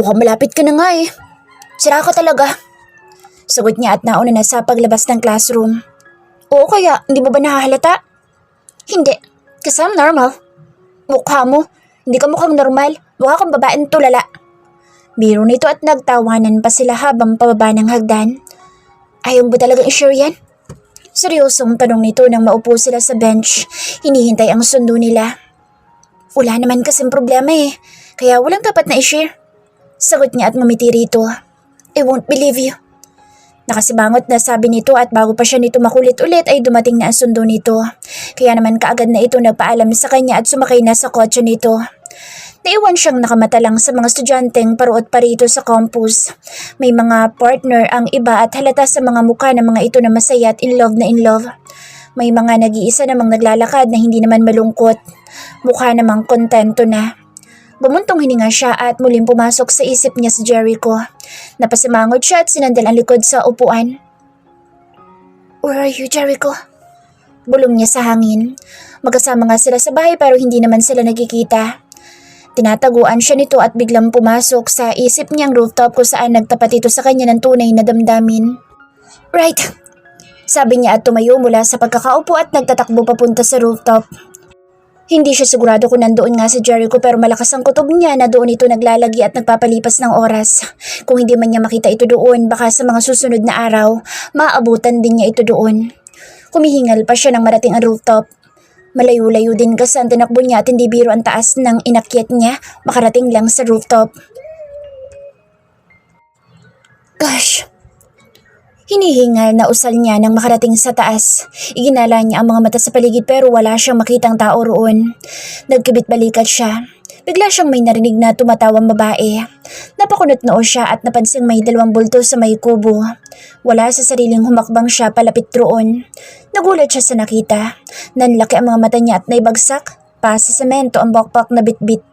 Mukhang malapit ka na nga eh. Sira ka talaga. Sagot niya at nauna na sa paglabas ng classroom. Oo kaya, hindi mo ba nahahalata? Hindi, kasi I'm normal. Mukha mo, hindi ka mukhang normal. Mukha kang babaeng tulala. Biro nito at nagtawanan pa sila habang pababa ng hagdan. Ayaw mo ba talagang i-share yan? Seryosong tanong nito nang maupo sila sa bench. Hinihintay ang sundo nila. Wala naman kasing problema eh, kaya walang dapat na i-share. Sagot niya at ngumiti rito. I won't believe you. Nakasibangot na sabi nito at bago pa siya nito makulit ulit ay dumating na ang sundo nito. Kaya naman kaagad na ito nagpaalam sa kanya at sumakay na sa kotse nito. Naiwan siyang nakamata lang sa mga estudyanteng paruot pa rito sa campus. May mga partner ang iba at halata sa mga mukha ng mga ito na masaya at in love na in love. May mga nag-iisa namang naglalakad na hindi naman malungkot. Mukha namang kontento na. Bumuntong hininga siya at muling pumasok sa isip niya si Jericho. Napasimangot siya at sinandal ang likod sa upuan. Where are you, Jericho? Bulong niya sa hangin. Magkasama nga sila sa bahay pero hindi naman sila nagkikita. Tinataguan siya nito at biglang pumasok sa isip niyang rooftop kung saan nagtapat ito sa kanya ng tunay na damdamin. Right, sabi niya at tumayo mula sa pagkakaupo at nagtatakbo papunta sa rooftop. Hindi siya sigurado kung nandoon nga si Jericho pero malakas ang kutob niya na doon ito naglalagi at nagpapalipas ng oras. Kung hindi man niya makita ito doon, baka sa mga susunod na araw, maaabutan din niya ito doon. Humihingal pa siya nang marating ang rooftop. Malayo-layo din kasi ang tinakbo niya at hindi biro ang taas ng inakyat niya, makarating lang sa rooftop. Gosh! Hinihingal na usal niya nang makarating sa taas. Iginala niya ang mga mata sa paligid pero wala siyang makitang tao roon. Nagkibit balikat siya. Bigla siyang may narinig na tumatawang babae. Napakunot noo siya at napansing may dalawang bulto sa may kubo. Wala sa sariling humakbang siya palapit roon. Nagulat siya sa nakita. Nanlaki ang mga mata niya at naibagsak pa sa semento ang bakpak na bitbit.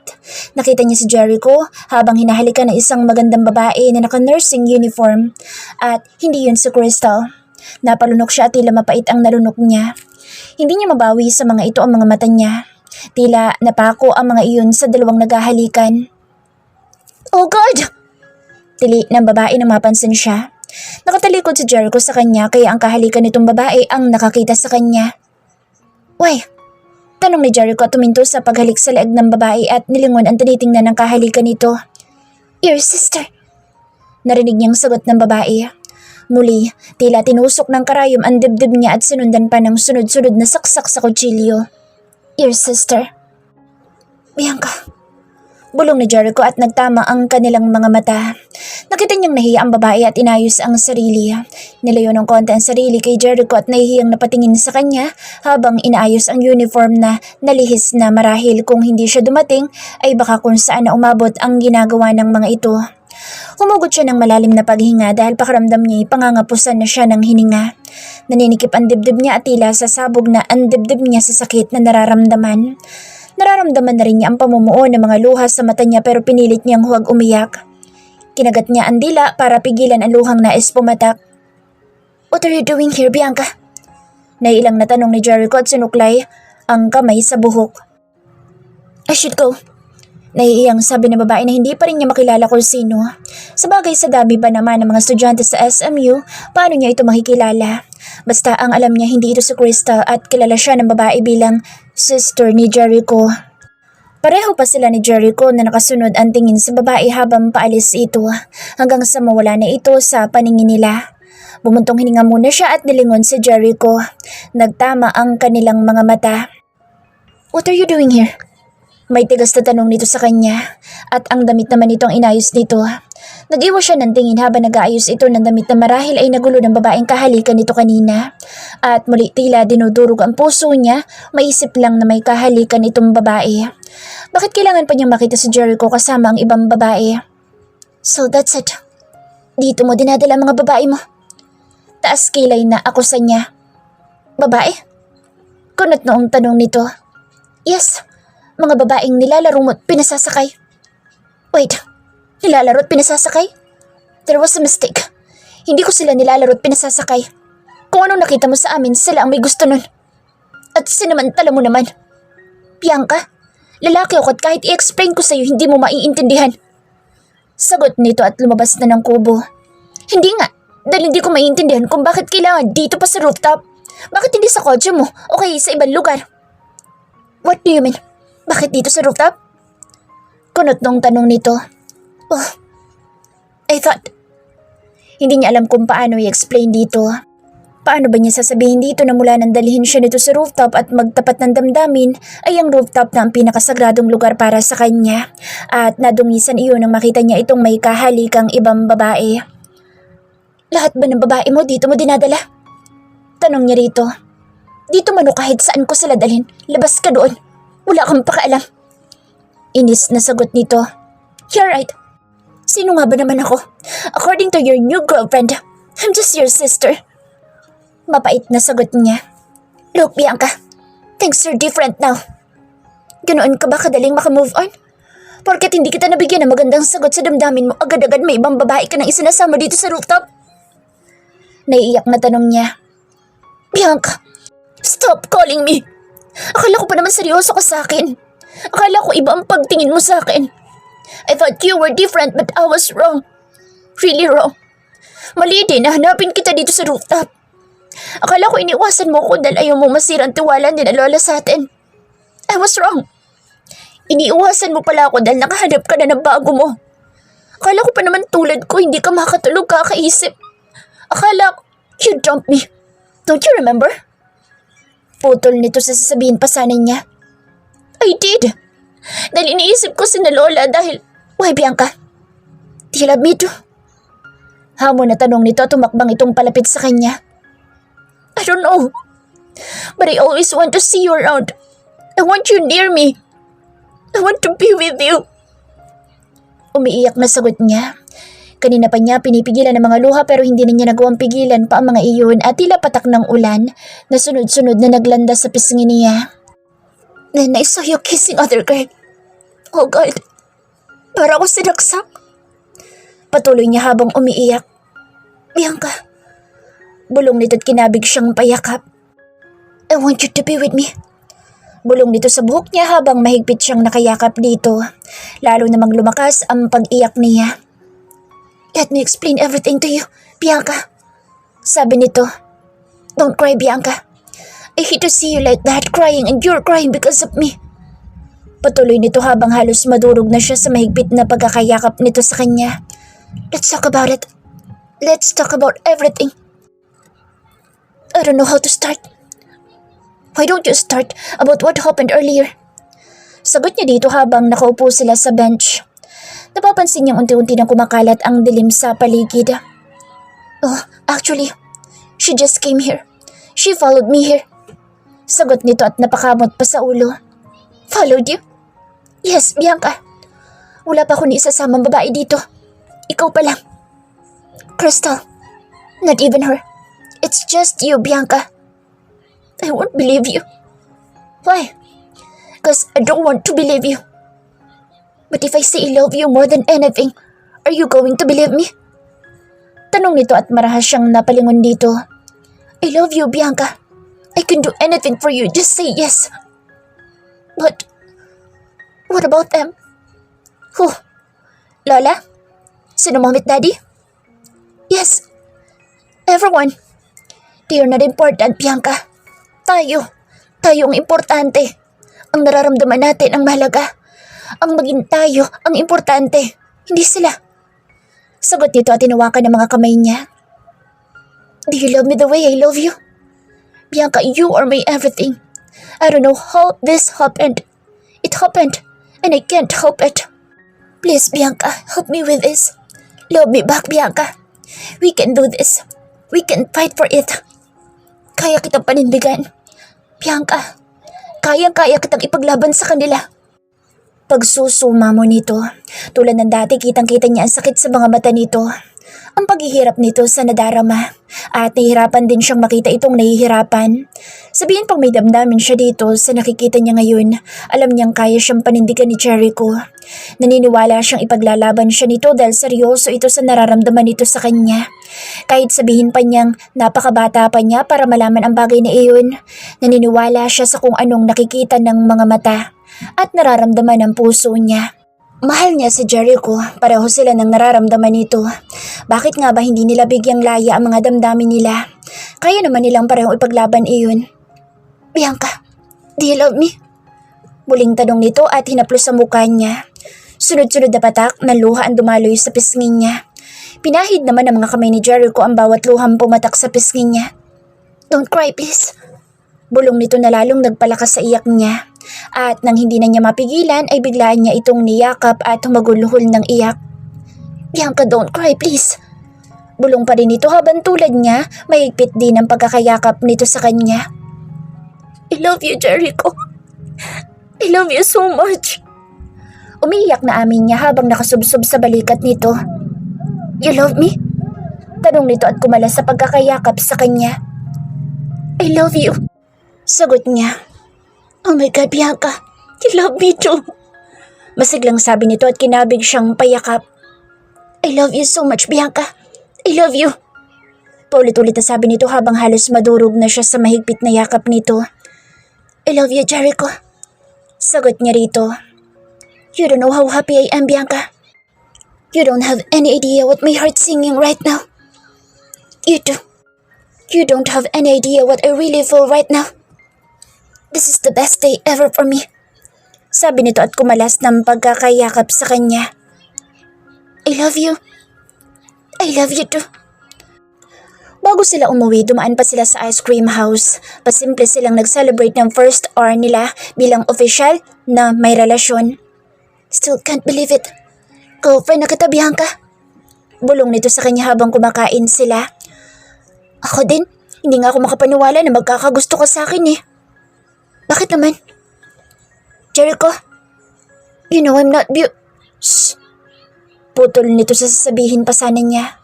Nakita niya si Jericho habang hinahalikan ng isang magandang babae na naka-nursing uniform. At hindi yun si Crystal. Napalunok siya at tila mapait ang nalunok niya. Hindi niya mabawi sa mga ito ang mga mata niya. Tila napako ang mga iyon sa dalawang naghahalikan. Oh God! Tili ng babae nang mapansin siya. Nakatalikod si Jericho sa kanya kaya ang kahalikan nitong babae ang nakakita sa kanya. Why? Tanong ni Jericho at tuminto sa paghalik sa leeg ng babae at nilingon ang tinitingnan ng kahalikan nito. Your sister. Narinig niyang sagot ng babae. Muli, tila tinusok ng karayom ang dibdib niya at sinundan pa ng sunod-sunod na saksak sa kutsilyo. Your sister. Bianca. Bulong ni Jericho at nagtama ang kanilang mga mata. Nakita niyang nahiya ang babae at inayos ang sarili. Nilayo ng konti ang sarili kay Jericho at nahihiyang napatingin sa kanya habang inaayos ang uniform na nalihis na marahil kung hindi siya dumating ay baka kung saan na umabot ang ginagawa ng mga ito. Humugot siya ng malalim na paghinga dahil pakiramdam niya pangangapusan na siya ng hininga. Naninikip ang dibdib niya at tila sasabog na ang dibdib niya sa sakit na nararamdaman. Nararamdaman na rin niya ang pamumuo ng mga luha sa mata niya pero pinilit niyang huwag umiyak. Kinagat niya ang dila para pigilan ang luhang nais pumatak. What are you doing here, Bianca? Naiilang na tanong ni Jericho at sinuklay ang kamay sa buhok. I should go. Naiiyang sabi ng babae na hindi pa rin niya makilala kung sino. Sabagay sa dami ba naman ng mga estudyante sa SMU, paano niya ito makikilala? Basta ang alam niya hindi ito si Crystal at kilala siya ng babae bilang sister ni Jericho. Pareho pa sila ni Jericho na nakasunod ang tingin sa babae habang paalis ito hanggang sa mawala na ito sa paningin nila. Bumuntong hininga muna siya at nilingon si Jericho. Nagtama ang kanilang mga mata. What are you doing here? May tigas na tanong nito sa kanya at ang damit naman itong inayos nito. Nag-iwas siya ng tingin habang nag-aayos ito ng damit na marahil ay nagulo ng babaeng kahalikan nito kanina. At muli tila dinudurog ang puso niya, maisip lang na may kahalikan itong babae. Bakit kailangan pa niyang makita si Jericho kasama ang ibang babae? So that's it. Dito mo dinadala ang mga babae mo. Taas kilay na ako sa niya. Babae? Kunot noong tanong nito. Yes. Mga babaeng nilalaro mo at pinasasakay. Wait, nilalaro at pinasasakay? There was a mistake. Hindi ko sila nilalaro at pinasasakay. Kung anong nakita mo sa amin, sila ang may gusto nun. At sinamantala mo naman. Bianca, lalaki ako at kahit i-explain ko sa'yo, hindi mo maiintindihan. Sagot nito at lumabas na ng kubo. Hindi nga, dahil hindi ko maintindihan kung bakit kailangan dito pa sa rooftop. Bakit hindi sa kotse mo o kaya sa ibang lugar? What do you mean? Bakit dito sa rooftop? Kunot nung tanong nito. Oh, I thought. Hindi niya alam kung paano i-explain dito. Paano ba niya sasabihin dito na mula nang dalhin siya nito sa rooftop at magtapat ng damdamin ay ang rooftop na ang pinakasagradong lugar para sa kanya at nadungisan iyon nang makita niya itong may kahalikang ibang babae. Lahat ba ng babae mo dito mo dinadala? Tanong niya rito. Dito man o kahit saan ko sila dalhin, labas ka doon. Wala kang pakialam. Inis na sagot nito. You're right. Sino nga ba naman ako? According to your new girlfriend, I'm just your sister. Mapait na sagot niya. Look, Bianca, things are different now. Ganoon ka ba kadaling makamove on? Porket hindi kita nabigyan ng magandang sagot sa damdamin mo, agad-agad may ibang babae ka nang isinasama dito sa rooftop? Naiiyak na tanong niya. Bianca, stop calling me. Akala ko pa naman seryoso ka sa akin. Akala ko iba ang pagtingin mo sa akin. I thought you were different but I was wrong. Really wrong. Mali din na hanapin kita dito sa rooftop. Akala ko iniwasan mo ko dahil ayaw mo masirang tiwala nila lola sa atin. I was wrong. Iniiwasan mo pala ako dahil nakahanap ka na ng bago mo. Akala ko pa naman tulad ko hindi ka makatulog kakaisip. Akala ko you dumped me. Don't you remember? Putol nito sa sasabihin pa sana niya. I did. Dahil iniisip ko si na lola dahil... Why, Bianca? Do you love me too? Hamon na tanong nito at tumakbang itong palapit sa kanya. I don't know. But I always want to see you around. I want you near me. I want to be with you. Umiiyak na sagot niya. Kanina pa niya pinipigilan ng mga luha pero hindi na niya nagawang pigilan pa ang mga iyon at tila patak ng ulan na sunod-sunod na naglanda sa pisngi niya. Then I saw you kissing other girl. Oh God. Para ako sinaksak. Patuloy niya habang umiiyak. Bianca. Bulong nito't kinabig siyang payakap. I want you to be with me. Bulong nito sa buhok niya habang mahigpit siyang nakayakap dito. Lalo namang lumakas ang pag-iyak niya. Let me explain everything to you, Bianca. Sabi nito. Don't cry, Bianca. I hate to see you like that crying and you're crying because of me. Patuloy nito habang halos madurog na siya sa mahigpit na pagkakayakap nito sa kanya. Let's talk about it. Let's talk about everything. I don't know how to start. Why don't you start about what happened earlier? Sagot niya dito habang nakaupo sila sa bench. Napapansin niyang unti-unti nang kumakalat ang dilim sa paligid. Oh, actually, she just came here. She followed me here. Sagot nito at napakamot pa sa ulo. Followed you? Yes, Bianca. Wala pa ako ni isasamang babae dito. Ikaw pa lang. Crystal. Not even her. It's just you, Bianca. I won't believe you. Why? Because I don't want to believe you. But if I say I love you more than anything, are you going to believe me? Tanong nito at marahas siyang napalingon dito. I love you, Bianca. I can do anything for you. Just say yes. But, what about them? Who? Lola? Sino Mom at Daddy? Yes. Everyone. They are not important, Bianca. Tayo ang importante. Ang nararamdaman natin ang mahalaga. Ang maging tayo ang importante. Hindi sila. Sagot nito at tinawakan ng mga kamay niya. Do you love me the way I love you? Bianca, you are my everything. I don't know how this happened. It happened, and I can't help it. Please, Bianca, help me with this. Love me back, Bianca. We can do this. We can fight for it. Kaya kitang panindigan. Bianca, kayang-kaya kitang ipaglaban sa kanila. Pagsusuma mo nito, tulad ng dati kitang-kita niya ang sakit sa mga mata nito. Ang paghihirap nito sa nadarama at nahihirapan din siyang makita itong nahihirapan. Sabihin pang may damdamin siya dito sa nakikita niya ngayon, alam niyang kaya siyang panindigan ni Jericho. Naniniwala siyang ipaglalaban siya nito dahil seryoso ito sa nararamdaman nito sa kanya. Kahit sabihin pa niyang napakabata pa niya para malaman ang bagay na iyon, naniniwala siya sa kung anong nakikita ng mga mata at nararamdaman ng puso niya. Mahal niya si Jericho, pareho sila ng nararamdaman nito. Bakit nga ba hindi nila bigyang laya ang mga damdamin nila? Kaya naman nilang parehong ipaglaban iyon. Bianca, do you love me? Muling tanong nito at hinaplos sa mukha niya. Sunod-sunod na patak ng luha ang dumaloy sa pisngi niya. Pinahid naman ng mga kamay ni Jericho ang bawat luhang pumatak sa pisngi niya. Don't cry please. Bulong nito na lalong nagpalakas sa iyak niya. At nang hindi na niya mapigilan ay biglaan niya itong niyakap at humaguluhol ng iyak. Bianca, don't cry please. Bulong pa rin ito habang tulad niya, mahigpit din ang pagkakayakap nito sa kanya. I love you, Jericho. I love you so much. Umiiyak na amin niya habang nakasubsob sa balikat nito. You love me? Tanong nito at kumalas sa pagkakayakap sa kanya. I love you. Sagot niya. Oh my God, Bianca. You love me too. Masiglang sabi nito at kinabig siyang payakap. I love you so much, Bianca. I love you. Paulit-ulit na sabi nito habang halos madurog na siya sa mahigpit na yakap nito. I love you, Jericho. Sagot niya rito. You don't know how happy I am, Bianca. You don't have any idea what my heart's singing right now. You do. You don't have any idea what I really feel right now. This is the best day ever for me. Sabi nito at kumalas ng pagkakayakap sa kanya. I love you. I love you too. Bago sila umuwi, dumaan pa sila sa ice cream house. Pasimple silang nag-celebrate ng first hour nila bilang official na may relasyon. Still can't believe it. Girlfriend na kita, Bianca. Bulong nito sa kanya habang kumakain sila. Ako din, hindi nga ako makapaniwala na magkakagusto ka sa akin eh. Bakit naman? Jericho, you know I'm not Shh. Putol nito sa sasabihin pa sana niya.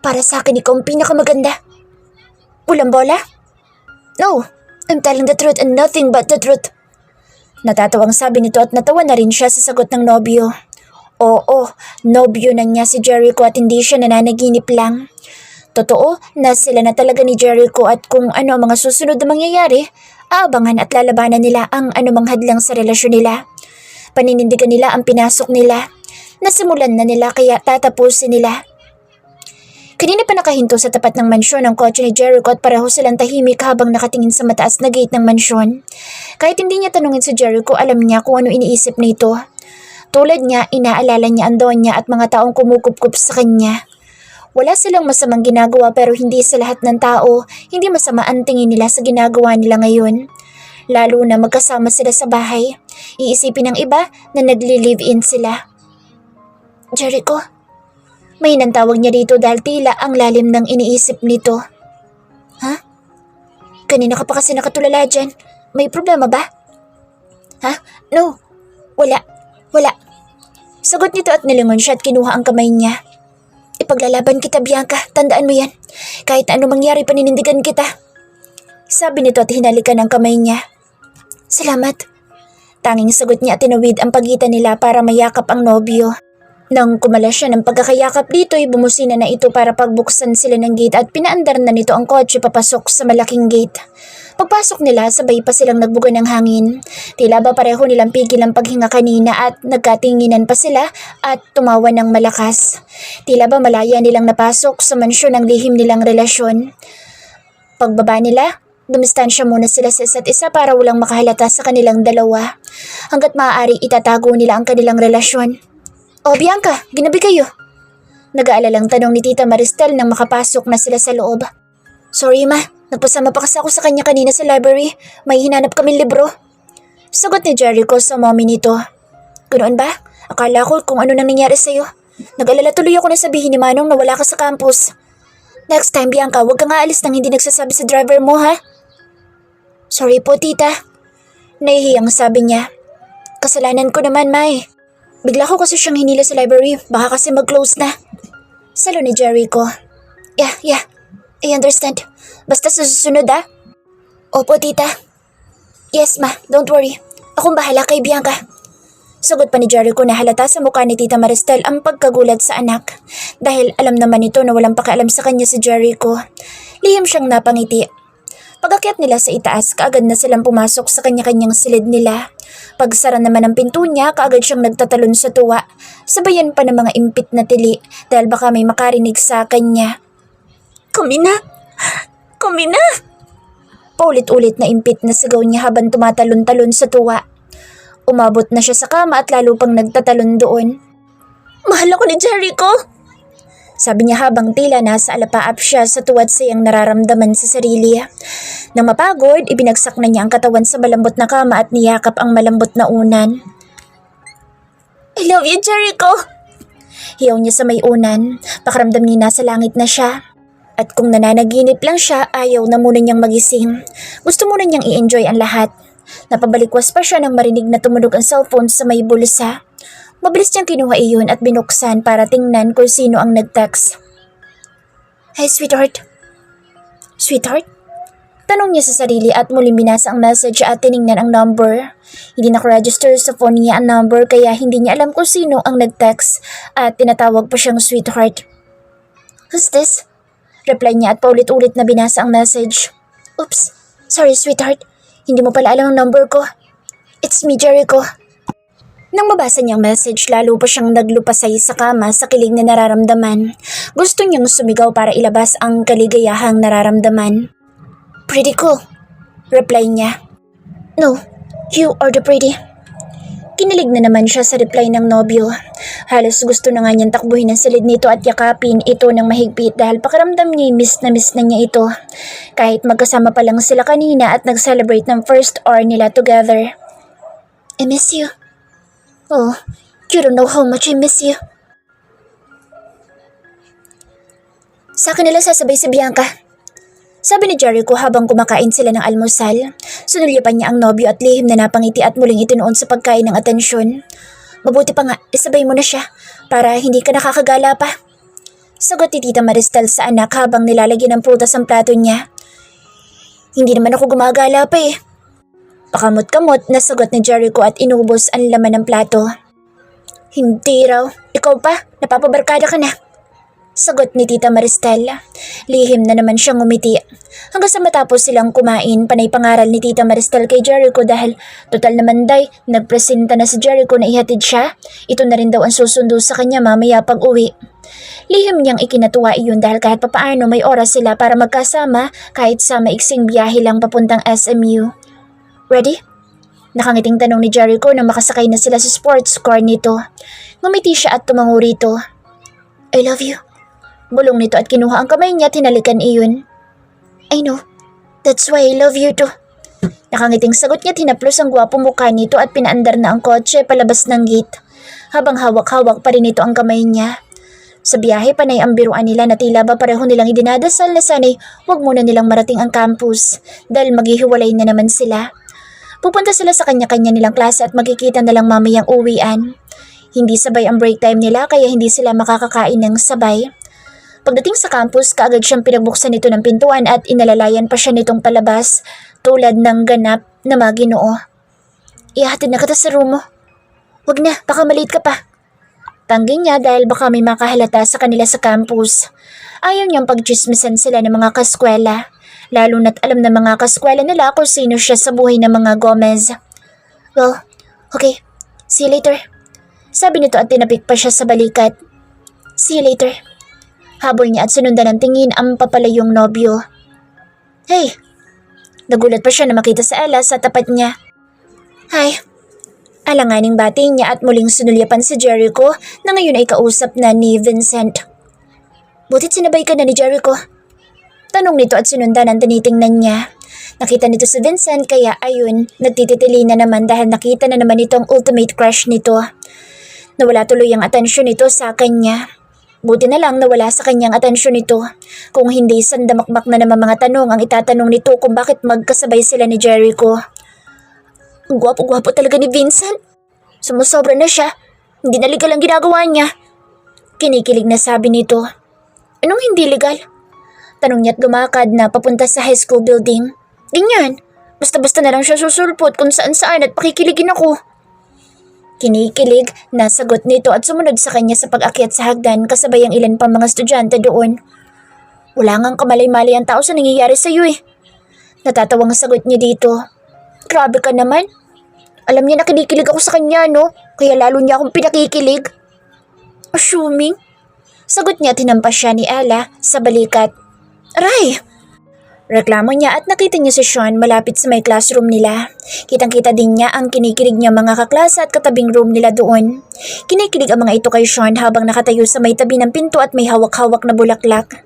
Para sa akin ikaw ang pinakamaganda. Walang bola? No, I'm telling the truth and nothing but the truth. Natatawang sabi nito at natawa na rin siya sa sagot ng nobyo. Oo, nobyo na niya si Jericho at hindi siya nananaginip lang. Totoo na sila na talaga ni Jericho at kung ano ang mga susunod na mangyayari, aabangan at lalabanan nila ang anumang hadlang sa relasyon nila. Paninindigan nila ang pinasok nila. Nasimulan na nila kaya tatapusin nila. Kanina pa nakahinto sa tapat ng mansyon ang kotse ni Jericho at pareho silang tahimik habang nakatingin sa mataas na gate ng mansyon. Kahit hindi niya tanungin si Jericho, alam niya kung ano iniisip nito. Tulad niya, inaalala niya ang donya at mga taong kumukup-kup sa kanya. Wala silang masamang ginagawa pero hindi sa lahat ng tao, hindi masama ang tingin nila sa ginagawa nila ngayon. Lalo na magkasama sila sa bahay. Iisipin ng iba na nagli-live-in sila. Jericho, may nantawag niya dito dahil tila ang lalim ng iniisip nito. Ha? Kanina ka pa kasi nakatulala dyan. May problema ba? Ha? No. Wala. Sagot nito at nilingon siya at kinuha ang kamay niya. Ipaglalaban kita, Bianca. Tandaan mo yan. Kahit ano mangyari, paninindigan kita. Sabi nito at hinalikan ang kamay niya. Salamat. Tanging sagot niya at tinawid ang pagitan nila para mayakap ang nobyo. Nang kumalas siya ng pagkakayakap dito ay bumusina na ito para pagbuksan sila ng gate at pinaandar na nito ang kotse papasok sa malaking gate. Pagpasok nila, sabay pa silang nagbuga ng hangin. Tila ba pareho nilang pigil ang paghinga kanina at nagkatinginan pa sila at tumawa ng malakas. Tila ba malaya nilang napasok sa mansyon ng lihim nilang relasyon. Pagbaba nila, dumistansya muna sila sa isa't isa para walang makahalata sa kanilang dalawa. Hanggat maaari itatago nila ang kanilang relasyon. O Bianca, ginabi kayo? Nag-aalalang tanong ni Tita Maristel nang makapasok na sila sa loob. Sorry ma, nagpasama pa kasi ako sa kanya kanina sa library. May hinanap kaming libro. Sagot ni Jericho sa mommy nito. Ganoon ba? Akala ko kung ano nang nangyari sa'yo. Nag-alala tuloy ako na sabihin ni Manong na wala ka sa campus. Next time Bianca, huwag kang aalis nang hindi nagsasabi sa driver mo ha? Sorry po tita. Nahihiyang sabi niya. Kasalanan ko naman May. Bigla ko kasi siyang hinila sa library, baka kasi mag-close na. Salo ni Jericho. Yeah, I understand. Basta sa susunod ah. Opo tita. Yes ma, don't worry. Akong bahala kay Bianca. Sagot pa ni Jericho na halata sa mukha ni Tita Maristel ang pagkagulat sa anak. Dahil alam naman ito na walang pakialam sa kanya si Jericho. Lihim siyang napangiti. Pag-akyat nila sa itaas, kaagad na silang pumasok sa kanya-kanyang silid nila. Pagsara naman ng pinto niya, kaagad siyang nagtatalon sa tuwa. Sabayan pa ng mga impit na tili dahil baka may makarinig sa kanya. Kami na! Kami na! Paulit-ulit na impit na sigaw niya habang tumatalon-talon sa tuwa. Umabot na siya sa kama at lalo pang nagtatalon doon. Mahal ako ni Jericho! Sabi niya habang tila nasa alapaap siya sa tuwa at sayang nararamdaman sa sarili. Nang mapagod, ibinagsak na niya ang katawan sa malambot na kama at niyakap ang malambot na unan. I love you, Jericho! Hiyaw niya sa may unan. Pakiramdam niya nasa langit na siya. At kung nananaginip lang siya, ayaw na muna niyang magising. Gusto muna niyang i-enjoy ang lahat. Napabalikwas pa siya nang marinig na tumunog ang cellphone sa may bulsa. Mabilis niyang kinuha iyon at binuksan para tingnan kung sino ang nag-text. Hey, sweetheart. Sweetheart? Tanong niya sa sarili at muling binasa ang message at tiningnan ang number. Hindi nakaregister sa phone niya ang number kaya hindi niya alam kung sino ang nag-text at tinatawag pa siyang sweetheart. Who's this? Reply niya at paulit-ulit na binasa ang message. Oops, sorry sweetheart. Hindi mo pala alam ang number ko. It's me, Jericho. Nang mabasa niyang message, lalo pa siyang naglupasay sa kama sa kilig na nararamdaman. Gusto niyang sumigaw para ilabas ang kaligayahang nararamdaman. Pretty cool, reply niya. No, you are the pretty. Kinilig na naman siya sa reply ng nobyo. Halos gusto na nga niyang takbuhin ang silid nito at yakapin ito ng mahigpit dahil pakiramdam niya miss na niya ito. Kahit magkasama pa lang sila kanina at nag-celebrate ng first hour nila together. I miss you. Oh, you don't know how much I miss you. Sa akin nila sasabay si Bianca. Sabi ni Jericho habang kumakain sila ng almusal. Sunulyapan niya ang nobyo at lihim na napangiti at muling itinuon sa pagkain ng atensyon. Mabuti pa nga, isabay mo na siya para hindi ka nakakagala pa. Sagot ni Tita Maristel sa anak habang nilalagyan ng prutas ang plato niya. Hindi naman ako gumagala pa eh. Pakamot-kamot na sagot ni Jericho at inubos ang laman ng plato. Hindi raw, ikaw pa, napapabarkada ka na. Sagot ni Tita Maristel. Lihim na naman siyang ngumiti. Hanggang sa matapos silang kumain, panay pangaral ni Tita Maristel kay Jericho dahil total naman day, nagpresenta na si Jericho na ihatid siya. Ito na rin daw ang susundo sa kanya mamaya pag uwi. Lihim niyang ikinatuwa iyon dahil kahit papaano may oras sila para magkasama kahit sa maiksing biyahe lang papuntang SMU. Ready? Nakangiting tanong ni Jericho nang makasakay na sila sa sports car nito. Ngumiti siya at tumango rito. I love you. Bulong nito at kinuha ang kamay niya at hinalikan iyon. I know. That's why I love you too. Nakangiting sagot niya, tinaplos ang gwapo mukha nito at pinaandar na ang kotse palabas ng gate. Habang hawak-hawak pa rin ito ang kamay niya. Sa biyahe panay ang biruan nila na tila ba pareho nilang idinadasal na sanay huwag muna nilang marating ang campus dahil maghihiwalay na naman sila. Pupunta sila sa kanya-kanya nilang klase at magkikita na lang mamayang uwian. Hindi sabay ang break time nila kaya hindi sila makakakain ng sabay. Pagdating sa campus, kaagad siyang pinagbuksan nito ng pintuan at inalalayan pa siya nitong palabas tulad ng ganap na maginoo. Ihahatid na kita sa room mo. Wag na, baka maliit ka pa. Tangging niya dahil baka may makahalata sa kanila sa campus. Ayaw niyang pagchismisan sila ng mga kaskwela. Lalo na't alam ng mga kaskwela nila kung sino siya sa buhay ng mga Gomez. Well, okay. See you later. Sabi nito at tinapik pa siya sa balikat. See you later. Habol niya at sinundan ng tingin ang papalayong nobyo. Hey! Nagulat pa siya na makita sa Ella sa tapat niya. Hi! Alanganing bati niya at muling sinulyapan si Jericho na ngayon ay kausap na ni Vincent. Butit sinabay ka na ni Jericho? Tanong nito at sinundan ang tinitingnan niya. Nakita nito si Vincent kaya ayun, nagtititili na naman dahil nakita na naman ito ang ultimate crush nito. Nawala tuloy ang atensyon nito sa kanya. Buti na lang nawala sa kanyang atensyon nito. Kung hindi sandamakmak na naman mga tanong ang itatanong nito kung bakit magkasabay sila ni Jericho. Ang gwapo-gwapo talaga ni Vincent. Sumusobra na siya. Hindi na legal ang ginagawa niya. Kinikilig na sabi nito. Anong hindi legal? Tanong niya at lumakad na papunta sa high school building. Ganyan. Basta-basta na lang siya susulpot kung saan-saan at pakikiligin ako. Kinikilig na sagot nito at sumunod sa kanya sa pag-akyat sa hagdan kasabay ang ilan pang mga estudyante doon. Wala ngang kamalay-malay ang tao sa nangyayari sa iyo eh. Natatawang sagot niya dito. Grabe ka naman. Alam niya na kinikilig ako sa kanya, no? Kaya lalo niya akong pinakikilig. Assuming? Sagot niya, tinampas siya ni Ella sa balikat. Aray! Reklamo niya at nakita niya si Sean malapit sa may classroom nila. Kitang-kita din niya ang kinikilig niya mga kaklase at katabing room nila doon. Kinikilig ang mga ito kay Sean habang nakatayo sa may tabi ng pinto at may hawak-hawak na bulaklak.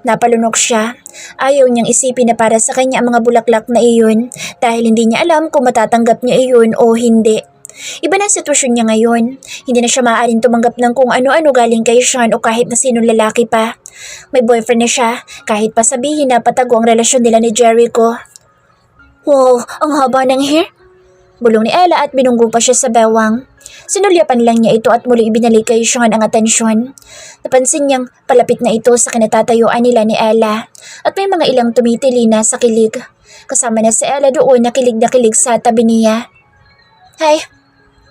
Napalunok siya. Ayaw niyang isipin na para sa kanya ang mga bulaklak na iyon dahil hindi niya alam kung matatanggap niya iyon o hindi. Iba na ang sitwasyon niya ngayon. Hindi na siya maaaring tumanggap ng kung ano-ano galing kay Sean o kahit na sinong lalaki pa. May boyfriend na siya kahit pa sabihin na patago ang relasyon nila ni Jericho. Wow, ang haba ng hair. Bulong ni Ella at binunggo pa siya sa bewang. Sinulyapan lang niya ito at muli ibinalik kay Sean ang atensyon. Napansin niyang palapit na ito sa kinatatayuan nila ni Ella at may mga ilang tumitili na sa kilig. Kasama na si Ella doon na kilig sa tabi niya. Hi!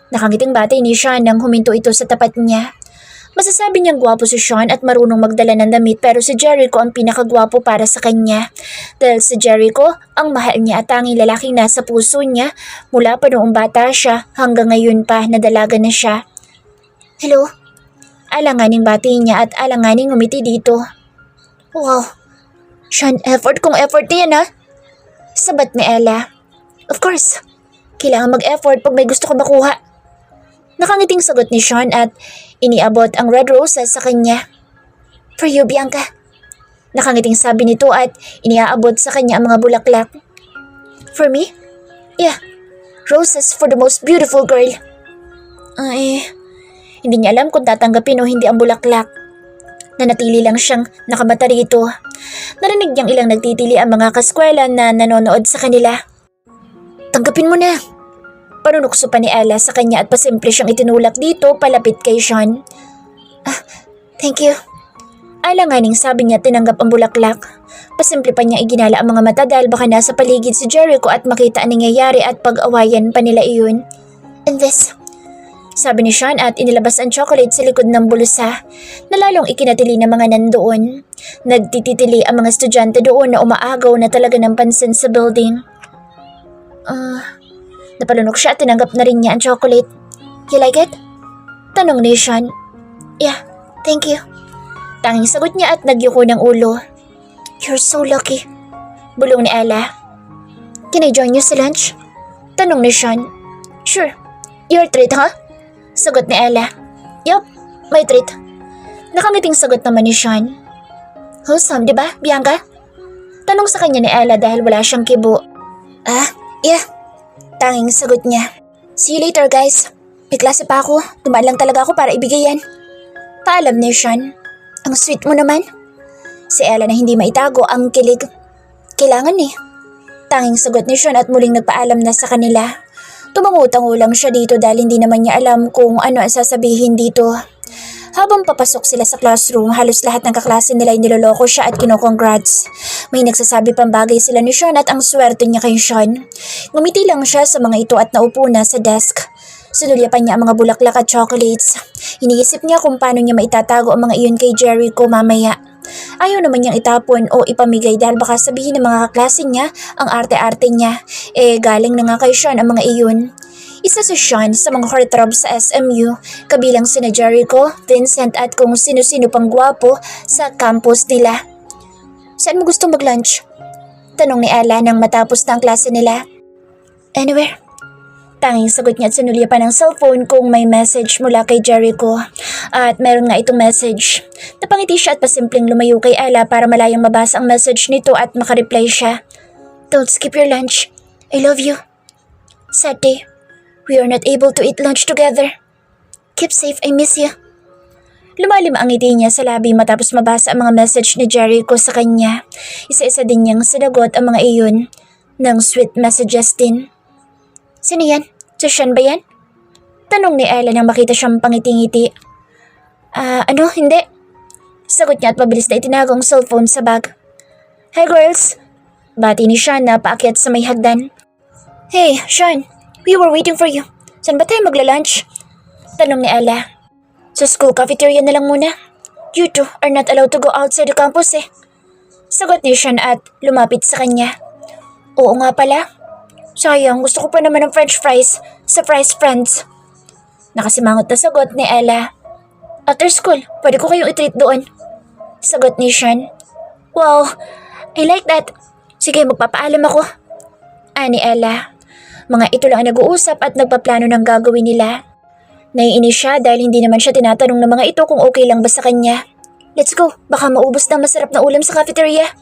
Nakangiting batay ni Sean nang huminto ito sa tapat niya. Masasabi niyang gwapo si Sean at marunong magdala ng damit pero si Jericho ang pinakagwapo para sa kanya. Dahil si Jericho ang mahal niya at tanging lalaking nasa puso niya mula pa noong bata siya hanggang ngayon pa na dalaga na siya. Hello? Alanganing bati niya at alanganing umiti dito. Wow, Sean, effort kung effort niyan ha? Sabat ni Ella. Of course, kailangan mag-effort pag may gusto ka makuha. Nakangiting sagot ni Sean at iniabot ang red roses sa kanya. For you, Bianca. Nakangiting sabi nito at iniaabot sa kanya ang mga bulaklak. For me? Yeah, roses for the most beautiful girl. Hindi niya alam kung tatanggapin o hindi ang bulaklak. Nanatili lang siyang nakamata rito. Narinig niyang ilang nagtitili ang mga kaskwela na nanonood sa kanila. Tanggapin mo na. Panunukso pa ni Ella sa kanya at pasimple siyang itinulak dito palapit kay Sean. Thank you. Alanganing sabi niya tinanggap ang bulaklak. Pasimple pa niya iginala ang mga mata dahil baka nasa paligid si Jericho at makita ang nangyayari at pag-awayan pa nila iyon. And this, sabi ni Sean at inilabas ang chocolate sa likod ng bulsa na lalong ikinatili ng mga nandoon. Nagtititili ang mga estudyante doon na umaagaw na talaga ng pansin sa building. Napalunok siya at tinanggap na rin niya ang chocolate. You like it? Tanong ni Sean. Yeah, thank you. Tanging sagot niya at nagyuko ng ulo. You're so lucky. Bulong ni Ella. Can I join you sa lunch? Tanong ni Sean. Sure. Your treat, ha? Sagot ni Ella. Yup, may treat. Nakangiting sagot naman ni Sean. Wholesome, di ba, Bianca? Tanong sa kanya ni Ella dahil wala siyang kibo. Yeah. Tanging sagot niya. See you later, guys. May klase pa ako. Dumaan lang talaga ako para ibigay yan. Paalam ni Sean. Ang sweet mo naman. Si Ella na hindi maitago ang kilig. Kailangan eh. Tanging sagot ni Sean at muling nagpaalam na sa kanila. Tumangutango lang siya dito dahil hindi naman niya alam kung ano ang sasabihin dito. Habang papasok sila sa classroom, halos lahat ng kaklase nila ay niloloko siya at kinokongrats. May nagsasabi pang bagay sila ni Sean at ang swerte niya kay Sean. Ngumiti lang siya sa mga ito at naupo na sa desk. Sinulyapan niya ang mga bulaklak at chocolates. Iniisip niya kung paano niya maitatago ang mga iyon kay Jericho mamaya. Ayaw naman niyang itapon o ipamigay dahil baka sabihin ng mga kaklase niya ang arte-arte niya. Galing na nga kay Sean ang mga iyon. Isa si Sean sa mga heartthrob sa SMU, kabilang sina Jericho, Vincent at kung sino-sino pang gwapo sa campus nila. Saan mo gustong mag-lunch? Tanong ni Ella nang matapos na ang klase nila. Anywhere. Tanging sagot niya at sinulya pa ng cellphone kung may message mula kay Jericho. At meron nga itong message. Napangiti siya at pasimpleng lumayo kay Ella para malayang mabasa ang message nito at makareply siya. Don't skip your lunch. I love you. Sad day. We are not able to eat lunch together. Keep safe, I miss you. Lumalim ang ngiti niya sa labi matapos mabasa ang mga message ni Jericho sa kanya. Isa-isa din niyang sinagot ang mga iyon ng sweet messages din. Sino yan? Si Sean ba yan? Tanong ni Ella nang makita siyang pangiti-ngiti. Hindi. Sagot niya at mabilis na itinago ang cellphone sa bag. Hi girls! Bati ni Sean na paakyat sa may hagdan. Hey, Sean! We were waiting for you. Saan ba tayo magla-lunch? Tanong ni Ella. Sa school cafeteria na lang muna. You two are not allowed to go outside the campus eh. Sagot ni Sean at lumapit sa kanya. Oo nga pala. Sayang, gusto ko pa naman ng french fries sa Fries Friends. Nakasimangot na sagot ni Ella. After school, pwede ko kayong i-treat doon. Sagot ni Sean. Wow, I like that. Sige, magpapaalam ako. Ani Ella. Mga ito lang ang nag-uusap at nagpaplano ng gagawin nila. Naiinis siya dahil hindi naman siya tinatanong ng mga ito kung okay lang ba sa kanya. Let's go, baka maubos na masarap na ulam sa cafeteria.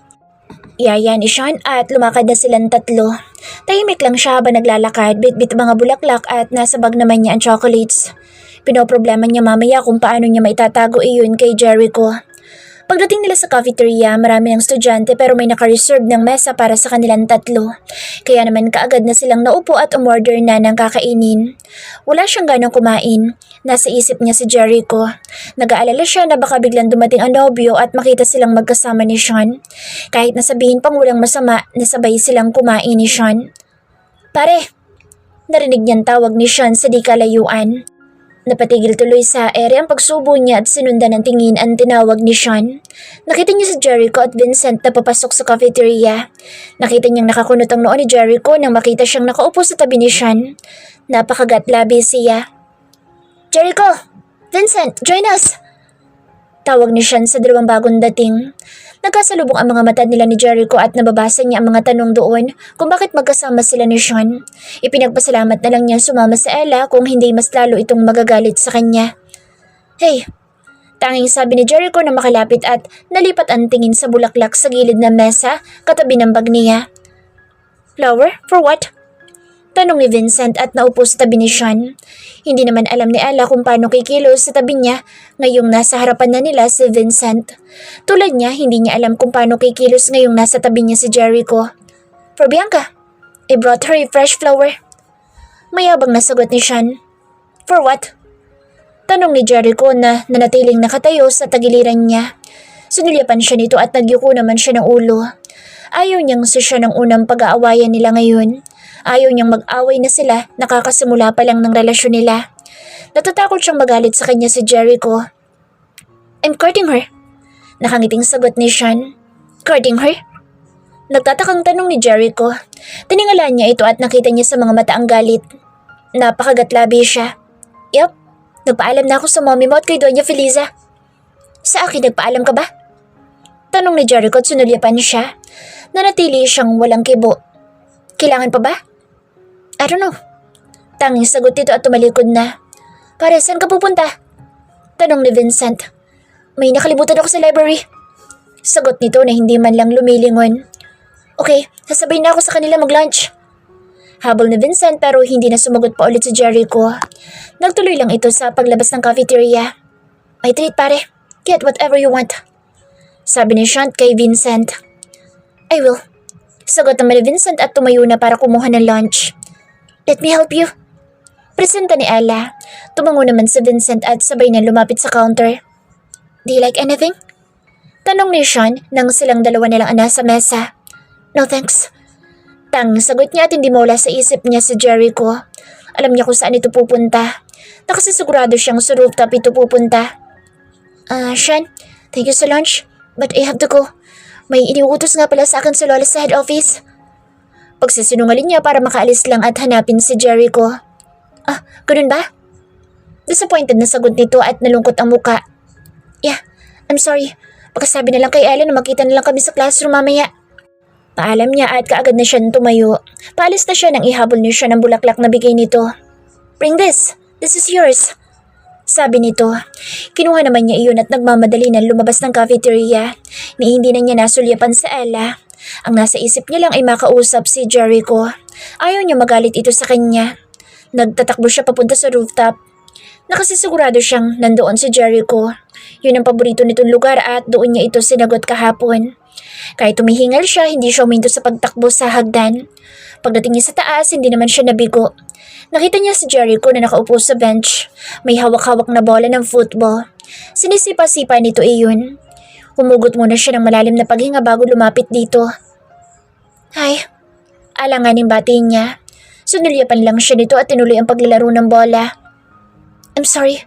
Yaya ni Sean at lumakad na silang tatlo. Tahimik lang siya habang naglalakad, bit-bit mga bulaklak at nasa bag naman niya ang chocolates. Pinoproblema niya mamaya kung paano niya maitatago iyon kay Jericho. Pagdating nila sa cafeteria, marami ng estudyante pero may naka-reserve ng mesa para sa kanilang tatlo. Kaya naman kaagad na silang naupo at umorder na ng kakainin. Wala siyang ganong kumain. Nasa isip niya si Jericho. Nag-aalala siya na baka biglang dumating ang nobyo at makita silang magkasama ni Sean. Kahit nasabihin pang walang masama, nasabay silang kumain ni Sean. Pare! Narinig niyang tawag ni Sean sa di kalayuan. Napatigil tuloy sa ere ang pagsubo niya at sinundan ng tingin ang tinawag ni Sean. Nakita niya si Jericho at Vincent na papasok sa cafeteria. Nakita niyang nakakunot ang noo ni Jericho nang makita siyang nakaupo sa tabi ni Sean. Napakagat-labi siya. Jericho! Vincent! Join us! Tawag ni Sean sa dalawang bagong dating. Nagkasalubong ang mga mata nila ni Jericho at nababasa niya ang mga tanong doon kung bakit magkasama sila ni Sean. Ipinagpasalamat na lang niya sumama sa Ella kung hindi mas lalo itong magagalit sa kanya. Hey! Tanging sabi ni Jericho na makalapit at nalipat ang tingin sa bulaklak sa gilid ng mesa katabi ng bag niya. Flower? For what? Tanong ni Vincent at naupo sa tabi ni Sean. Hindi naman alam ni Ella kung paano kikilos sa tabi niya ngayong nasa harapan na nila si Vincent. Tulad niya, hindi niya alam kung paano kikilos ngayong nasa tabi niya si Jericho. For Bianca, I brought her a fresh flower. Mayabang na sagot ni Sean. For what? Tanong ni Jericho na nanatiling nakatayo sa tagiliran niya. Sinulyapan siya nito at nagyuko naman siya ng ulo. Ayaw niyang si Sean ang unang pag-aawayan nila ngayon. Ayaw niyang mag-away na sila, nakakasimula pa lang ng relasyon nila. Natatakot siyang magalit sa kanya si Jericho. I'm courting her. Nakangiting sagot ni Sean. Courting her? Nagtatakang tanong ni Jericho. Tiningalan niya ito at nakita niya sa mga mata ang galit. Napakagatlabi siya. Yup, nagpaalam na ako sa mommy mo at kay Doña Feliza. Sa akin nagpaalam ka ba? Tanong ni Jericho at sinulyapan siya. Nanatili siyang walang kibo. Kailangan pa ba? I don't know. Tanging sagot nito at tumalikod na. Pare, saan ka pupunta? Tanong ni Vincent. May nakalimutan ako sa library. Sagot nito na hindi man lang lumilingon. Okay, sasabay na ako sa kanila mag-lunch. Habol ni Vincent pero hindi na sumagot pa ulit si Jericho. Nagtuloy lang ito sa paglabas ng cafeteria. May treat pare. Get whatever you want. Sabi ni Sean kay Vincent. I will. Sagot naman ni Vincent at tumayo na para kumuha ng lunch. Let me help you. Presenta ni Ella. Tumango naman si Vincent at sabay na lumapit sa counter. Do you like anything? Tanong ni Sean nang silang dalawa nilang nasa mesa. No thanks. Tang sagot niya at hindi mawala sa isip niya si Jericho. Alam niya kung saan ito pupunta. Nakasisigurado siyang sa rooftop ito pupunta. Sean, thank you sa lunch, but I have to go. May iniuutos nga pala sa akin sa lola sa head office. Pagsisinungaling niya para makaalis lang at hanapin si Jericho. Ganun ba? Disappointed na sagot nito at nalungkot ang muka. Yeah, I'm sorry. Pagkasabi na lang kay Ellen na makita na lang kami sa classroom mamaya. Paalam niya at kaagad na siya tumayo. Paalis na siya nang ihabol niya siya ng bulaklak na bigay nito. Bring this. This is yours. Sabi nito. Kinuha naman niya iyon at nagmamadali na lumabas ng cafeteria. Ni hindi na niya nasulyapan sa Ella. Ang nasa isip niya lang ay makausap si Jericho. Ayaw niya magalit ito sa kanya. Nagtatakbo siya papunta sa rooftop. Nakasisigurado siyang nandoon si Jericho. Yun ang paborito nitong lugar at doon niya ito sinagot kahapon. Kahit tumihingal siya, hindi siya uminto sa pagtakbo sa hagdan. Pagdating niya sa taas, hindi naman siya nabigo. Nakita niya si Jericho na nakaupo sa bench. May hawak-hawak na bola ng football. Sinisipa-sipa nito iyon. Humugot muna siya ng malalim na paghinga bago lumapit dito. Ay, alanganing bati niya. Sunulyapan lang siya nito at tinuloy ang paglalaro ng bola. I'm sorry.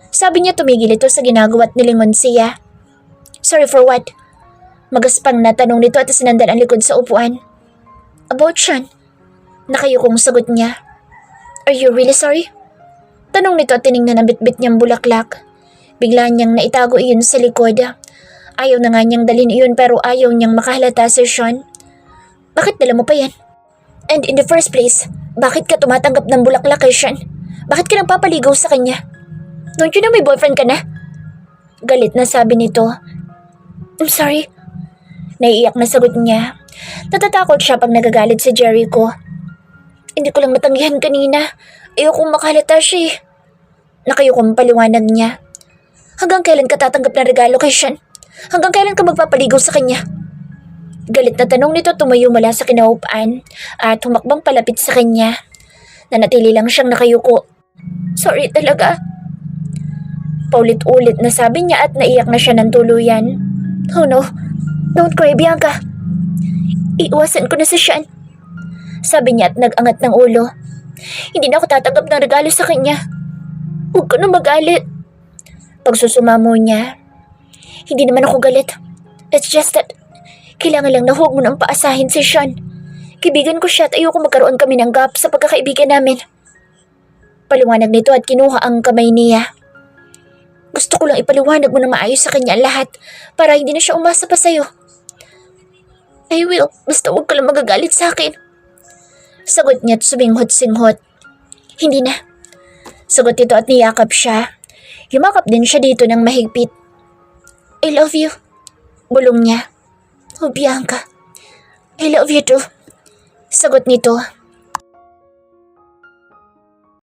Sabi niya tumigil ito sa ginagawa at nilingon siya. Sorry for what? Magaspang na tanong nito at sinandal ang likod sa upuan. About Sean. Nakayukong sagot niya. Are you really sorry? Tanong nito at tiningnan ang bitbit niyang bulaklak. Bigla niyang naitago iyon sa likod. Ayaw na nga niyang dalhin iyon pero ayaw niyang makahalata si Sean. Bakit dala mo pa yan? And in the first place, bakit ka tumatanggap ng bulaklak kay Sean? Bakit ka nagpapaligaw sa kanya? Don't you know may boyfriend ka na? Galit na sabi nito. I'm sorry. Naiiyak na sagot niya. Natatakot siya pag nagagalit si Jericho. Hindi ko lang matanggihan kanina. Ayokong makalata siya eh. Nakayukong paliwanag niya. Hanggang kailan ka tatanggap ng regalo kay Sean? Hanggang kailan ka magpapaligaw sa kanya? Galit na tanong nito tumayo mula sa kinaupaan at humakbang palapit sa kanya. Nanatili lang siyang nakayuko. Sorry talaga. Paulit-ulit na sabi niya at naiyak na siya ng tuluyan. Oh no, don't cry Bianca. Iiwasan ko na si Sean. Sabi niya at nag-angat ng ulo. Hindi na ako tatanggap ng regalo sa kanya. Huwag ka na magalit. Pagsusumamo niya. Hindi naman ako galit. It's just that kailangan lang na huwag mo nang paasahin si Sean. Kaibigan ko siya at ayoko magkaroon kami ng gap sa pagkakaibigan namin. Paliwanag nito at kinuha ang kamay niya. Gusto ko lang ipaliwanag mo na maayos sa kanya lahat para hindi na siya umasa pa sa'yo. I will, basta huwag ka lang magagalit sa akin. Sagot niya at suminghot-singhot. Hindi na. Sagot nito at niyakap siya. Yumakap din siya dito ng mahigpit. I love you. Bulong niya. Oh Bianca, I love you too. Sagot nito.